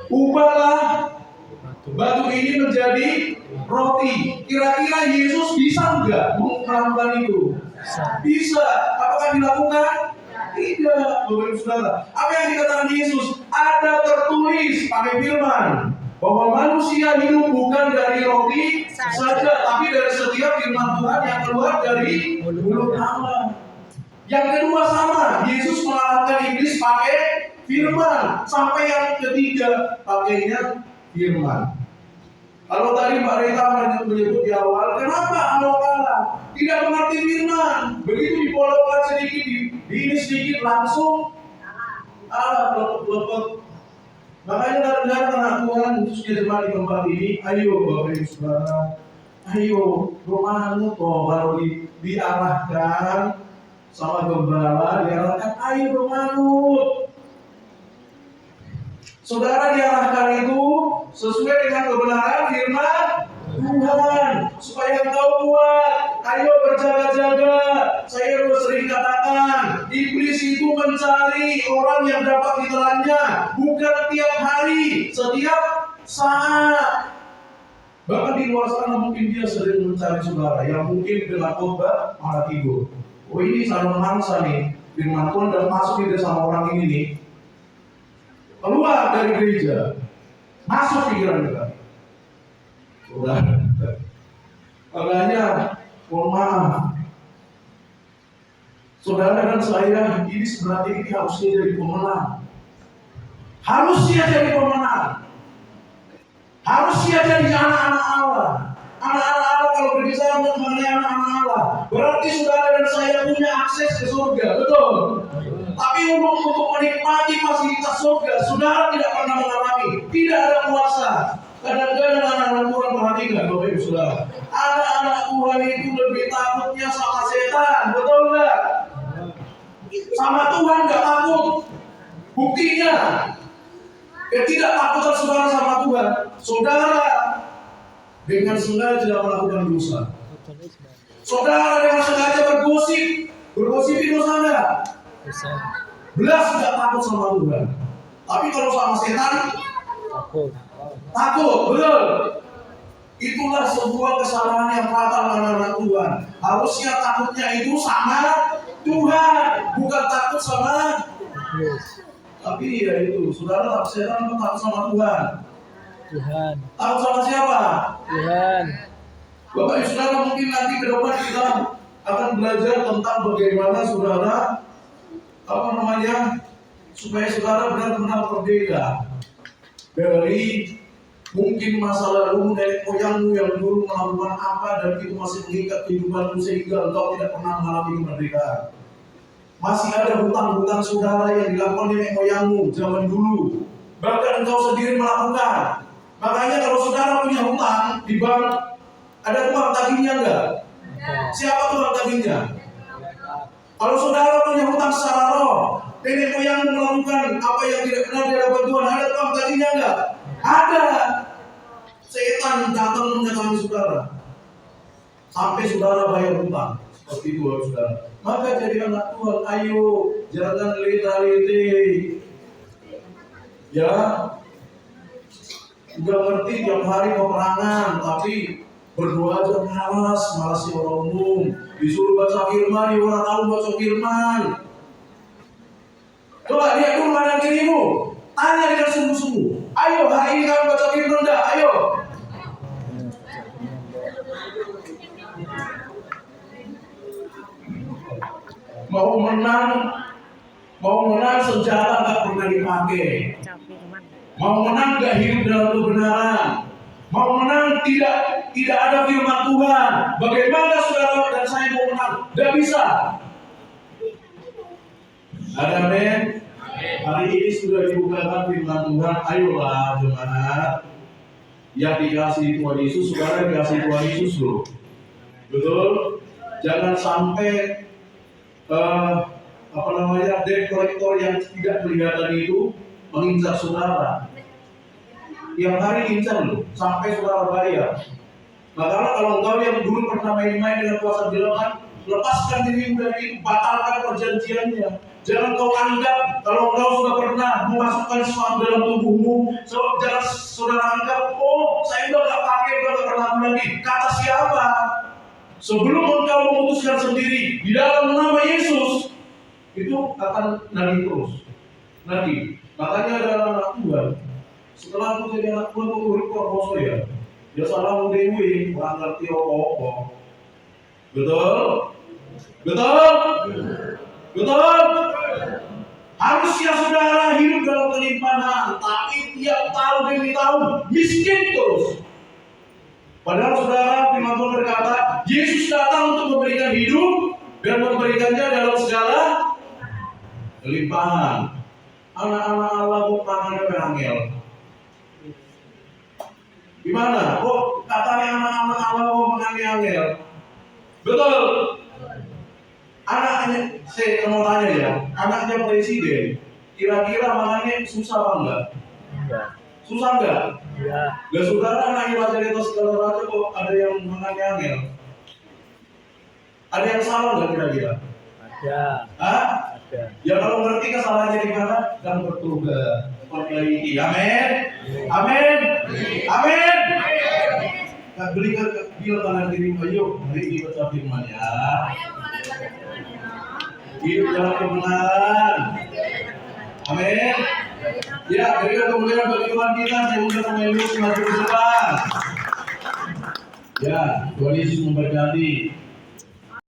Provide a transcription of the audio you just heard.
ubahlah batu ini menjadi roti. Kira-kira Yesus bisa nggak melakukan itu? Bisa. Apakah dilakukan? Tidak, Bapak Ibu Saudara. Apa yang dikatakan Yesus? Ada tertulis pakai firman bahwa manusia hidup bukan dari roti saja, tapi dari setiap firman Tuhan yang keluar dari mulut Allah. Yang kedua sama, Yesus mengalahkan iblis pakai firman. Sampai yang ketiga, pakainya firman. Kalau tadi Mbak Rita menyebut di awal, kenapa Allah kalah? Tidak mengerti firman. Begitu dipolokkan sedikit, ini sedikit langsung Allah lepet-lepet. Makanya kadang-kadang anak Tuhan khususnya jemaat di tempat ini, ayo Bapak Ibu Saudara, ayo romanut kok baru diarahkan sama gembala, diarahkan ayo romanut. Saudara diarahkan itu sesuai dengan kebenaran firman Tuhan, supaya engkau kuat. Ayo berjaga-jaga. Saya sering katakan, iblis itu mencari orang yang dapat ditelannya, bukan tiap hari, setiap saat. Bahkan di luar sana mungkin dia sering mencari saudara yang mungkin dengan khotbah malah tidur. Oh ini calon mangsa nih, firman Tuhan dan masuk di sama orang ini nih. Keluar dari gereja, masuk pikiran kita. Udah. Makanya, mohon maaf, saudara dan saya ini sebenarnya ini harusnya jadi pemenang. Harusnya jadi pemenang. Harusnya jadi anak-anak Allah. Anak-anak Allah kalau berbicara mengenai anak-anak Allah, berarti saudara dan saya punya akses ke surga, betul? Tapi untuk menikmati fasilitas surga, saudara tidak pernah mengalami, tidak ada kuasa. Kadang-kadang anak-anak Tuhan perhatikan, Bapak Ibu Saudara, anak-anak Tuhan itu lebih takutnya sama setan, betul nggak? Sama Tuhan nggak takut. Buktinya, tidak takutan saudara sama Tuhan, saudara dengan sengaja melakukan dosa. Saudara dengan sengaja bergosip itu dosa nggak? Belas tidak takut sama Tuhan. Tapi kalau sama setan takut, betul. Itulah sebuah kesalahan yang fatal anak-anak Tuhan. Harusnya takutnya itu sama Tuhan, bukan takut sama tapi ya itu, saudara takut setan atau takut sama Tuhan? Tuhan. Takut sama siapa? Tuhan. Bapak Ibu Saudara, mungkin nanti ke depan kita akan belajar tentang bagaimana saudara supaya saudara benar-benar berbeda dari mungkin masa lalu nenek moyangmu yang dulu melakukan apa dan itu masih mengikat kehidupanmu sehingga engkau tidak pernah mengalami kemerdekaan. Masih ada hutang-hutang saudara yang dilakukan nenek moyangmu zaman dulu, bahkan engkau sendiri melakukan. Makanya kalau saudara punya hutang di bank, ada tukang tagihnya enggak? Siapa tukang tagihnya? Kalau saudara punya hutang secara roh, nenek moyang melakukan apa yang tidak benar di hadapan Tuhan, ada tukang tagihnya enggak? Ada. Setan datang mendatangi saudara sampai saudara bayar hutang. Seperti itu saudara. Maka jadi anak Tuhan, ayo jangan lita-liti. Ya, udah ngerti tiap hari peperangan, tapi berdoa aja malas ya orang umum. Disuruh baca firman, ya orang tahu baca firman. Coba lihat dulu kanan kirimu, tanya dengan sungguh-sungguh. Ayo hari ini kamu baca firman enggak? Ayo. Mau menang senjata nggak pernah dipakai. Mau menang nggak hidup dalam kebenaran. Mau menang tidak ada firman Tuhan. Bagaimana saudara dan saya mau menang? Nggak bisa. Ada men? Hari ini sudah dibukakan firman Tuhan. Ayolah jemaat yang dikasih Tuhan Yesus, saudara dikasih Tuhan Yesus loh. Betul? Jangan sampai debt collector yang tidak kelihatan itu mengincar saudara. Tiap hari incar loh, sampai saudara bayar. Makanya kalau engkau yang dulu pernah main-main dengan kuasa gelap, lepaskan diri dari itu, batalkan perjanjiannya. Jangan kau anggap kalau kau sudah pernah memasukkan sesuatu dalam tubuhmu, jangan saudara anggap, oh saya udah gak pakai, udah gak pernah lagi. Kata siapa? Sebelum engkau memutuskan sendiri di dalam nama Yesus, itu akan nagih terus. Nagih. Makanya ada anak Tuhan. Setelah aku jadi anak Tuhan, aku urip kok ya. Dia salah dewi, orang ngerti apa-apa. Betul? Betul? Betul? Harusnya saudara hidup dalam kelimpahan, tapi tiap tahun demi tahun miskin terus. Padahal saudara, firman Tuhan berkata, Yesus datang untuk memberikan hidup dan memberikannya dalam segala kelimpahan. Anak-anak Allah bukannya angel. Gimana? Kok katanya anak-anak Allah mau mengangel-angel? Betul. Anaknya, saya mau tanya ya, anaknya presiden, kira-kira makannya susah apa enggak? Enggak. Susah enggak? Iya. Gak saudara anaknya raja itu segala raja kok ada yang mengangel-angel? Ada yang salah enggak kira-kira? Ada. Hah? Ada. Ya kalau ngerti kesalahannya di mana, dan bertobat. Perbaiki. Amin. Amin. Amin. Berikan bila kanan diri, ayo mari kita firman ya. Hidup dalam kebenaran. Amin. Ya, berikan kemuliaan bagi Tuhan kita. Saya undang pemain maju ke depan. Ya, Tuhan Yesus memberkati.